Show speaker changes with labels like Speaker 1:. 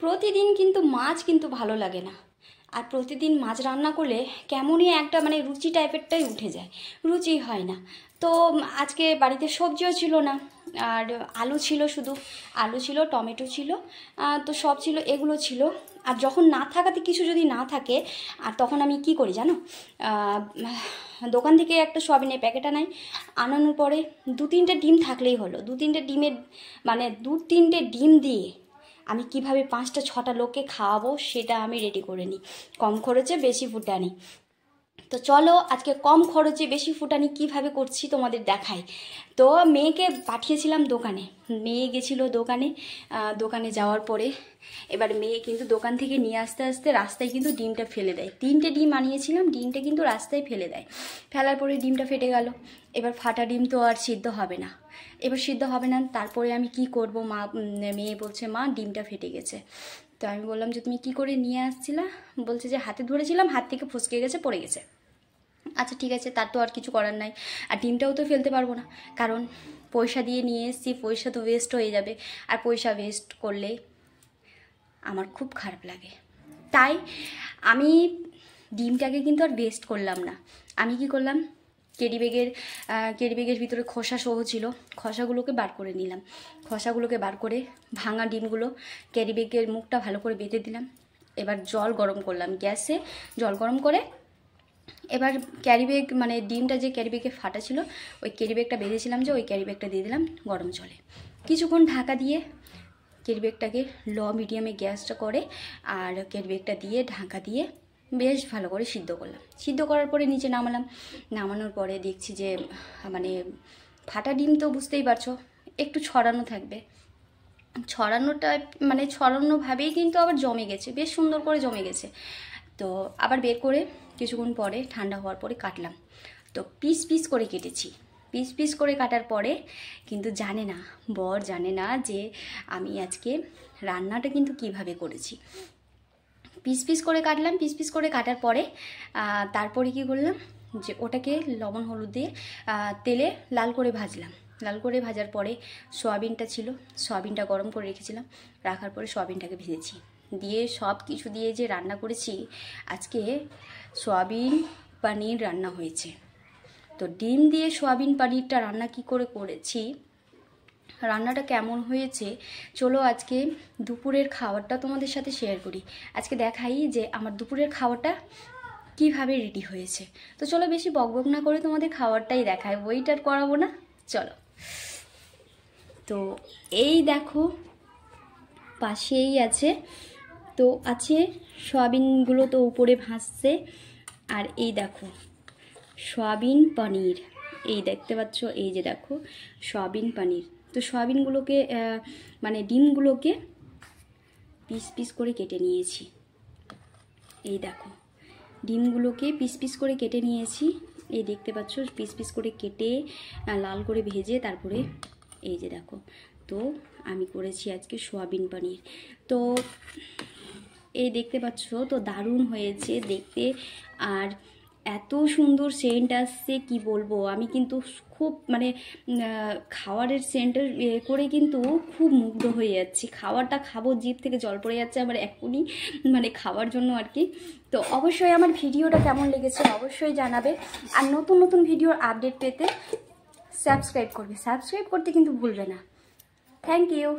Speaker 1: প্রতিদিন কিন্তু মাছ কিন্তু ভালো লাগে না, আর প্রতিদিন মাছ রান্না করলে কেমনই একটা মানে রুচি টাইপেরটাই উঠে যায়, রুচি হয় না। তো আজকে বাড়িতে সবজিও ছিল না, আর আলু ছিল, শুধু আলু ছিল, টমেটো ছিল, তো সব ছিল, এগুলো ছিল। আর যখন না থাকাতে কিছু যদি না থাকে, আর তখন আমি কি করি জানো, দোকান থেকে একটা সয়াবিনের প্যাকেট আনাই, আনানোর পরে 2-3টে ডিম থাকলেই হলো। 2-3টে ডিমের মানে 2-3টে ডিম দিয়ে আমি কিভাবে 5-6টা লোককে খাওয়াবো সেটা আমি রেডি করে নিই, কম খরচে বেশি ফুটানি। তো চলো আজকে কম খরচে বেশি ফুটানি কিভাবে করছি তোমাদের দেখাই। তো মেয়েকে পাঠিয়েছিলাম দোকানে, মেয়ে গেছিলো দোকানে, দোকানে যাওয়ার পরে এবার মেয়ে কিন্তু দোকান থেকে নিয়ে আসতে আসতে রাস্তায় কিন্তু ডিমটা ফেলে দেয়। 3টে ডিম আনিয়েছিলাম, ডিমটা কিন্তু রাস্তায় ফেলে দেয়। ফেলার পরে ডিমটা ফেটে গেল। এবার ফাটা ডিম তো আর সিদ্ধ হবে না, তারপরে আমি কি করব, মেয়ে বলছে মা ডিমটা ফেটে গেছে। তো আমি বললাম যে তুমি কি করে নিয়ে আসছিলা? বলছে যে হাতে ধরেছিলাম, হাত থেকে ফসকে গেছে, পড়ে গেছে। আচ্ছা ঠিক আছে, তার তো আর কিছু করার নাই, আর ডিমটাও তো ফেলতে পারবো না, কারণ পয়সা দিয়ে নিয়ে এসেছি, পয়সা তো ওয়েস্ট হয়ে যাবে, আর পয়সা ওয়েস্ট করলে আমার খুব খারাপ লাগে। তাই আমি ডিমটাকে কিন্তু আর ওয়েস্ট করলাম না। আমি কি করলাম, ক্যারি ব্যাগের ভিতরে খোসা সহ ছিল, খোসাগুলোকে বার করে নিলাম। খোসাগুলোকে বার করে ভাঙা ডিমগুলো ক্যারি ব্যাগের মুখটা ভালো করে বেঁধে দিলাম। এবার জল গরম করলাম, গ্যাসে জল গরম করে এবার ক্যারি ব্যাগ মানে ডিমটা যে ক্যারি ব্যাগে ফাটা ছিল, ওই ক্যারি ব্যাগটা বেঁধেছিলাম যে ওই ক্যারি ব্যাগটা দিয়ে দিলাম গরম জলে। কিছুক্ষণ ঢাকা দিয়ে ক্যারি ব্যাগটাকে মিডিয়ামে গ্যাসটা করে আর ক্যারি ব্যাগটা দিয়ে ঢাকা দিয়ে বেশ ভালো করে সিদ্ধ করলাম। সিদ্ধ করার পরে নিচে নামানোর পরে দেখছি যে মানে ফাটা ডিম তো বুঝতেই পারছো একটু ছড়ানো থাকবে, ছড়ানোভাবেই কিন্তু আবার জমে গেছে, বেশ সুন্দর করে জমে গেছে। তো আবার বের করে কিছুক্ষণ পরে ঠান্ডা হওয়ার পরে কাটলাম। তো পিস করে কেটেছি। পিস করে কাটার পরে কিন্তু বর জানে না যে আমি আজকে রান্নাটা কিন্তু কিভাবে করেছি। পিস করে কাটলাম, পিস করে কাটার পরে তারপরে কি করলাম যে ওটাকে লবণ হলুদ দিয়ে তেলে লাল করে ভাজলাম। লাল করে ভাজার পরে সয়াবিনটা ছিল, সয়াবিনটা গরম করে রেখেছিলাম, রাখার পরে সয়াবিনটাকে ভেজেছি, দিয়ে সব কিছু দিয়ে যে রান্না করেছি। আজকে সয়াবিন পনির রান্না হয়েছে। তো ডিম দিয়ে সয়াবিন পনিরটা রান্না কি করে করেছি, রান্নাটা কেমন হয়েছে, চলো আজকে দুপুরের খাবারটা তোমাদের সাথে শেয়ার করি। আজকে দেখাই যে আমার দুপুরের খাবারটা কিভাবে রেডি হয়েছে। তো চলো বেশি বকবক না করে তোমাদের খাবারটাই দেখাই, ওয়েট আর করাবো না, চলো। তো এই দেখো পাশেই আছে, তো আছে সয়াবিনগুলো তো উপরে ভাসছে, আর এই দেখো সয়াবিন পনির, এই দেখতে পাচ্ছ, এই যে দেখো সয়াবিন পনির। তো সয়াবিনগুলোকে মানে ডিমগুলোকে পিস করে কেটে নিয়েছি। এই দেখো ডিমগুলোকে পিস করে কেটে নিয়েছি, এই দেখতে পাচ্ছ পিস করে কেটে লাল করে ভেজে তারপরে এই যে দেখো। তো আমি করেছি আজকে সয়াবিন পনির। তো এই দেখতে পাচ্ছ, তো দারুণ হয়েছে দেখতে, আর এত সুন্দর সেন্ট আসছে কি বলবো। আমি কিন্তু খুব মানে খাবারের সেন্ট করে কিন্তু খুব মুগ্ধ হয়ে যাচ্ছি। খাবারটা খাবো, জিভ থেকে জল পড়ে যাচ্ছে আমার এখনই, মানে খাওয়ার জন্য আর কি। তো অবশ্যই আমার ভিডিওটা কেমন লেগেছে অবশ্যই জানাবে, আর নতুন ভিডিওর আপডেট পেতে সাবস্ক্রাইব করবে, সাবস্ক্রাইব করতে কিন্তু ভুলবে না। Thank you.